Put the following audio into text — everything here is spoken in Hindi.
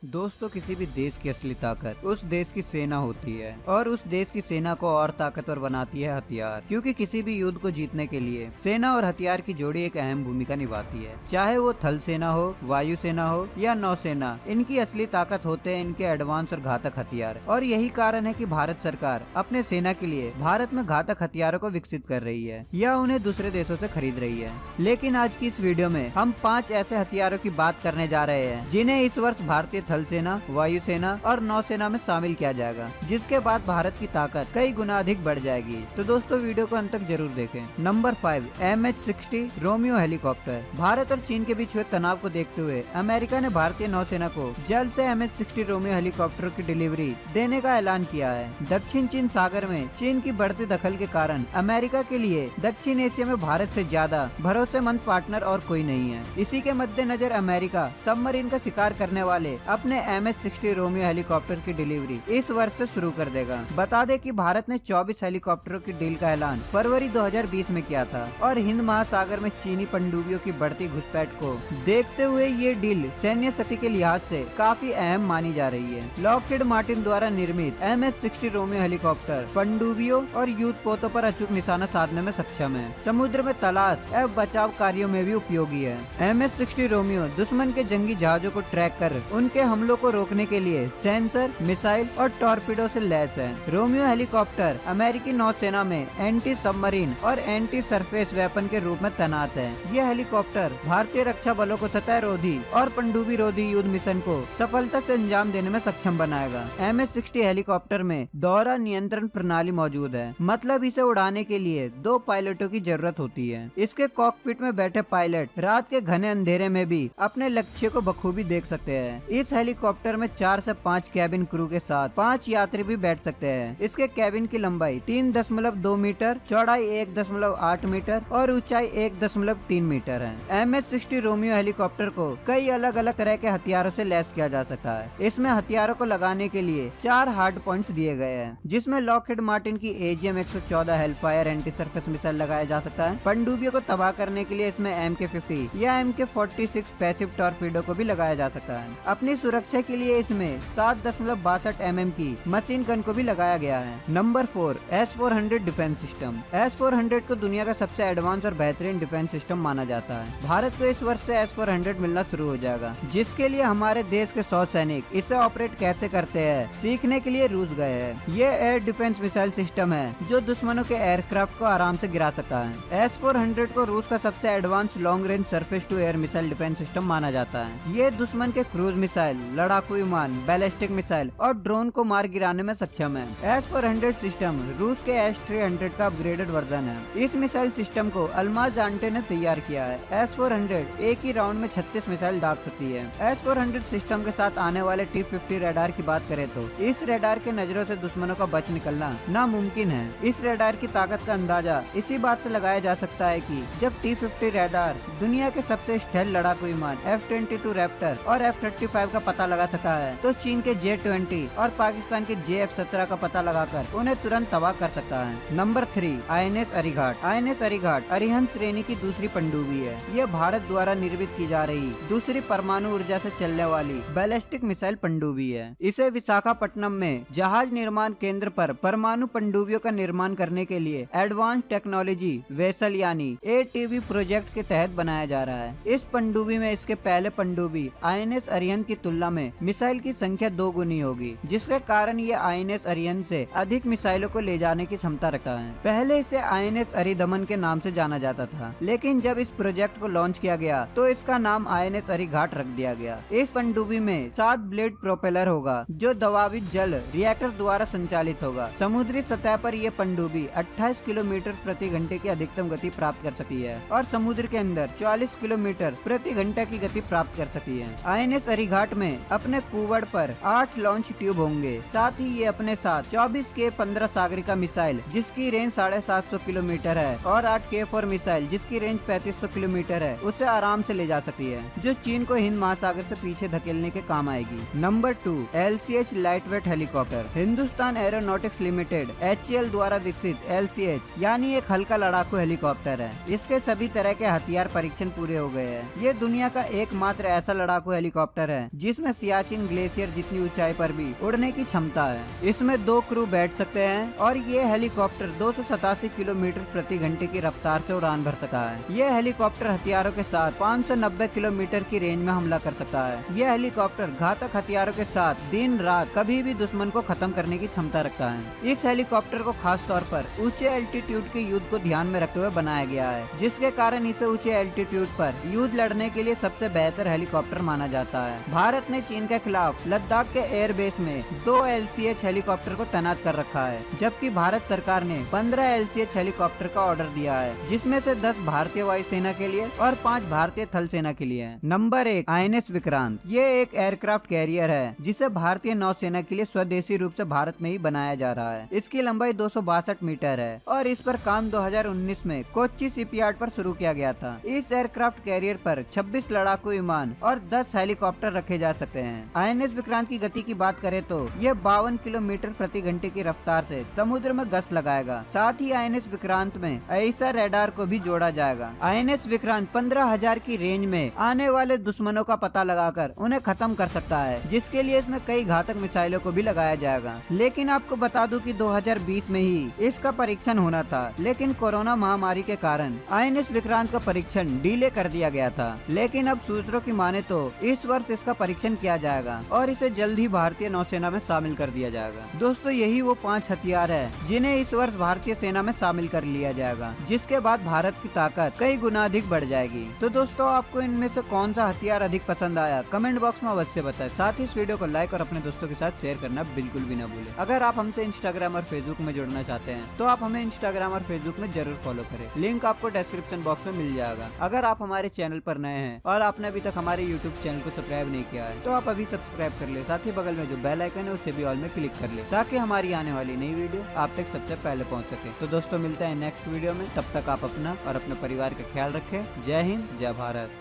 दोस्तों, किसी भी देश की असली ताकत उस देश की सेना होती है और उस देश की सेना को और ताकतवर बनाती है हथियार। क्योंकि किसी भी युद्ध को जीतने के लिए सेना और हथियार की जोड़ी एक अहम भूमिका निभाती है। चाहे वो थल सेना हो, वायु सेना हो या नौसेना, इनकी असली ताकत होते हैं इनके एडवांस और घातक हथियार। और यही कारण है कि भारत सरकार अपने सेना के लिए भारत में घातक हथियारों को विकसित कर रही है या उन्हें दूसरे देशों से खरीद रही है। लेकिन आज की इस वीडियो में हम 5 ऐसे हथियारों की बात करने जा रहे हैं जिन्हें इस वर्ष भारतीय थल सेना, वायु सेना और नौसेना में शामिल किया जाएगा, जिसके बाद भारत की ताकत कई गुना अधिक बढ़ जाएगी। तो दोस्तों, वीडियो को अंत तक जरूर देखें। Number 5, MH-60 Romeo helicopter. Bharat और चीन के बीच हुए तनाव को देखते हुए अमेरिका ने भारतीय नौसेना को जल्द से MH-60 रोमियो हेलीकॉप्टर की डिलीवरी देने का ऐलान किया है। दक्षिण चीन सागर में चीन की बढ़ती दखल के कारण अमेरिका के लिए दक्षिण एशिया में भारत से ज्यादा भरोसेमंद पार्टनर और कोई नहीं है। इसी के मद्देनजर अमेरिका सबमरीन का शिकार करने वाले अपने MH-60 रोमियो हेलीकॉप्टर की डिलीवरी इस वर्ष से शुरू कर देगा। बता दें कि भारत ने 24 हेलीकॉप्टरों की डील का ऐलान फरवरी 2020 में किया था और हिंद महासागर में चीनी पनडुब्बियों की बढ़ती घुसपैठ को देखते हुए ये डील सैन्य स्थिति के लिहाज से काफी अहम मानी जा रही है। लॉकहीड मार्टिन द्वारा निर्मित MH-60 रोमियो हेलीकॉप्टर पनडुब्बियों और युद्धपोतों पर अचूक निशाना साधने में सक्षम है। समुद्र में तलाश एवं बचाव कार्यों में भी उपयोगी है। MH-60 रोमियो दुश्मन के जंगी जहाजों को ट्रैक कर उनके हमलों को रोकने के लिए सेंसर, मिसाइल और टॉर्पीडो से लैस है। रोमियो हेलीकॉप्टर अमेरिकी नौसेना में एंटी सबमरीन और एंटी सरफेस वेपन के रूप में तैनात है। यह हेलीकॉप्टर भारतीय रक्षा बलों को सतह रोधी और पनडुब्बी रोधी युद्ध मिशन को सफलता से अंजाम देने में सक्षम बनाएगा। MH-60 हेलीकॉप्टर में दौरा नियंत्रण प्रणाली मौजूद है, मतलब इसे उड़ाने के लिए 2 पायलटों की जरूरत होती है। इसके कॉकपिट में बैठे पायलट रात के घने अंधेरे में भी अपने लक्ष्य को बखूबी देख सकते हैं। इस हेलीकॉप्टर में 4 से 5 कैबिन क्रू के साथ 5 यात्री भी बैठ सकते हैं। इसके कैबिन की लंबाई 3.2 मीटर, चौड़ाई 1.8 मीटर और ऊंचाई 1.3 मीटर है। MH-60 रोमियो हेलीकॉप्टर को कई अलग अलग तरह के हथियारों से लैस किया जा सकता है। इसमें हथियारों को लगाने के लिए 4 हार्ड पॉइंट्स दिए गए हैं, जिसमें लॉकहीड मार्टिन की AGM-114 Hellfire anti surface missile लगाया जा सकता है। पनडुब्बियों को तबाह करने के लिए इसमें MK-50 या MK-46 पैसिव टॉर्पीडो को भी लगाया जा सकता है। अपनी सुरक्षा के लिए इसमें 7.62 mm की मशीन गन को भी लगाया गया है। Number 4, S-400 defence system. S-400 को दुनिया का सबसे एडवांस और बेहतरीन डिफेंस सिस्टम माना जाता है। भारत को इस वर्ष से S-400 मिलना शुरू हो जाएगा, जिसके लिए हमारे देश के 100 सैनिक इसे ऑपरेट कैसे करते हैं सीखने के लिए रूस गए हैं। ये एयर डिफेंस मिसाइल सिस्टम है जो दुश्मनों के एयरक्राफ्ट को आराम से गिरा सकता है। S-400 को रूस का सबसे advance long range surface to air missile defence system माना जाता है। ये दुश्मन के क्रूज मिसाइल, लड़ाकू विमान, बैलिस्टिक मिसाइल और ड्रोन को मार गिराने में सक्षम है। S-400 सिस्टम रूस के S-300 का अपग्रेडेड वर्जन है। इस मिसाइल सिस्टम को अल्माज आंटे ने तैयार किया है। S-400 एक ही राउंड में 36 मिसाइल दाग सकती है। S-400 सिस्टम के साथ आने वाले T-50 रेडार की बात करें तो इस रेडार के नजरों से दुश्मनों का बच निकलना नामुमकिन है। इस रेडार की ताकत का अंदाजा इसी बात से लगाया जा सकता है कि जब T-50 रेडार दुनिया के सबसे स्टेल लड़ाकू विमान F-22 रैप्टर और F-35 का पता लगा सकता है, तो चीन के J-20 और पाकिस्तान के JF-17 का पता लगाकर उन्हें तुरंत तबाह कर सकता है। Number 3, INS Arighat. INS Arighat Arihant श्रेणी की दूसरी पनडुब्बी है। यह भारत द्वारा निर्मित की जा रही दूसरी परमाणु ऊर्जा से चलने वाली बैलिस्टिक मिसाइल पनडुब्बी है। इसे विशाखापट्टनम में जहाज निर्माण केंद्र पर परमाणु पनडुब्बियों का निर्माण करने के लिए एडवांस टेक्नोलॉजी वेसल यानी ATV प्रोजेक्ट के तहत बनाया जा रहा है। इस पनडुब्बी में इसके पहले पनडुब्बी INS अरिहंत की तुलना में मिसाइल की संख्या 2 गुनी होगी, जिसके कारण ये INS अरिहंत से अधिक मिसाइलों को ले जाने की क्षमता रखता है। पहले इसे INS अरिदमन के नाम से जाना जाता था, लेकिन जब इस प्रोजेक्ट को लॉन्च किया गया तो इसका नाम INS अरिघाट रख दिया गया। इस पनडुब्बी में 7 ब्लेड प्रोपेलर होगा जो दबावित जल रिएक्टर द्वारा संचालित होगा। समुद्री सतह पर यह पनडुब्बी 28 किलोमीटर प्रति घंटे की अधिकतम गति प्राप्त कर सकती है और समुद्र के अंदर 40 किलोमीटर प्रति घंटा की गति प्राप्त कर सकती है। INS अरिघाट में अपने कुवड़ पर 8 लॉन्च ट्यूब होंगे। साथ ही ये अपने साथ 24 K-15 सागरिका मिसाइल जिसकी रेंज 750 किलोमीटर है और 8 K-4 मिसाइल जिसकी रेंज 3500 किलोमीटर है उसे आराम से ले जा सकती है, जो चीन को हिंद महासागर से पीछे धकेलने के काम आएगी। Number 2, LCH lightweight helicopter. Hindustan aeronautics limited HAL द्वारा विकसित LCH यानी एक हल्का लड़ाकू हेलीकॉप्टर है। इसके सभी तरह के हथियार परीक्षण पूरे हो गए हैं। ये दुनिया का एकमात्र ऐसा लड़ाकू हेलीकॉप्टर है जिस जिसमें सियाचिन ग्लेशियर जितनी ऊंचाई पर भी उड़ने की क्षमता है। इसमें 2 क्रू बैठ सकते हैं और ये हेलीकॉप्टर 287 किलोमीटर प्रति घंटे की रफ्तार से उड़ान भर सकता है। यह हेलीकॉप्टर हथियारों के साथ 590 किलोमीटर की रेंज में हमला कर सकता है। यह हेलीकॉप्टर घातक हथियारों के साथ दिन रात कभी भी दुश्मन को खत्म करने की क्षमता रखता है। इस हेलीकॉप्टर को खास तौर पर ऊंचे एल्टीट्यूड के युद्ध को ध्यान में रखते हुए बनाया गया है, जिसके कारण इसे ऊंचे एल्टीट्यूड पर युद्ध लड़ने के लिए सबसे बेहतर हेलीकॉप्टर माना जाता है। भारत ने चीन के खिलाफ लद्दाख के एयरबेस में 2 LCH हेलीकॉप्टर को तैनात कर रखा है, जबकि भारत सरकार ने 15 LCH हेलीकॉप्टर का ऑर्डर दिया है, जिसमें से 10 भारतीय वायुसेना के लिए और 5 भारतीय थल सेना के लिए है। Number 1, INS Vikrant. ये एक एयरक्राफ्ट कैरियर है जिसे भारतीय नौसेना के लिए स्वदेशी रूप से भारत में ही बनाया जा रहा है। इसकी लंबाई 262 मीटर है और इस पर काम 2019 में कोच्चि शिपयार्ड पर शुरू किया गया था। इस एयरक्राफ्ट कैरियर पर 26 लड़ाकू विमान और 10 हेलीकॉप्टर रखे जा सकते हैं। INS विक्रांत की गति की बात करें तो यह 52 किलोमीटर प्रति घंटे की रफ्तार से समुद्र में गश्त लगाएगा। साथ ही INS विक्रांत में ऐसा रडार को भी जोड़ा जाएगा। INS विक्रांत 15,000 की रेंज में आने वाले दुश्मनों का पता लगाकर उन्हें खत्म कर सकता है, जिसके लिए इसमें कई घातक मिसाइलों को भी लगाया जाएगा। लेकिन आपको बता दूं कि 2020 में ही इसका परीक्षण होना था, लेकिन कोरोना महामारी के कारण INS विक्रांत का परीक्षण डिले कर दिया गया था। लेकिन अब सूत्रों की माने तो इस वर्ष इसका परीक्षण किया जाएगा और इसे जल्द ही भारतीय नौसेना में शामिल कर दिया जाएगा। दोस्तों, यही वो 5 हथियार है जिन्हें इस वर्ष भारतीय सेना में शामिल कर लिया जाएगा, जिसके बाद भारत की ताकत कई गुना अधिक बढ़ जाएगी। तो दोस्तों, आपको इनमें से कौन सा हथियार अधिक पसंद आया, कमेंट बॉक्स में अवश्य बताएं। साथ ही इस वीडियो को लाइक और अपने दोस्तों के साथ शेयर करना बिल्कुल भी ना भूलें। अगर आप हमसे इंस्टाग्राम और फेसबुक में जुड़ना चाहते हैं तो आप हमें इंस्टाग्राम और फेसबुक में जरूर फॉलो करें। लिंक आपको डिस्क्रिप्शन बॉक्स में मिल जाएगा। अगर आप हमारे चैनल पर नए हैं और आपने अभी तक हमारे यूट्यूब चैनल को सब्सक्राइब नहीं किया है तो आप अभी सब्सक्राइब कर ले। साथ ही बगल में जो बेल आइकन है उसे भी ऑल में क्लिक कर ले, ताकि हमारी आने वाली नई वीडियो आप तक सबसे पहले पहुंच सके। तो दोस्तों, मिलते हैं नेक्स्ट वीडियो में। तब तक आप अपना और अपने परिवार का ख्याल रखें। जय हिंद, जय भारत।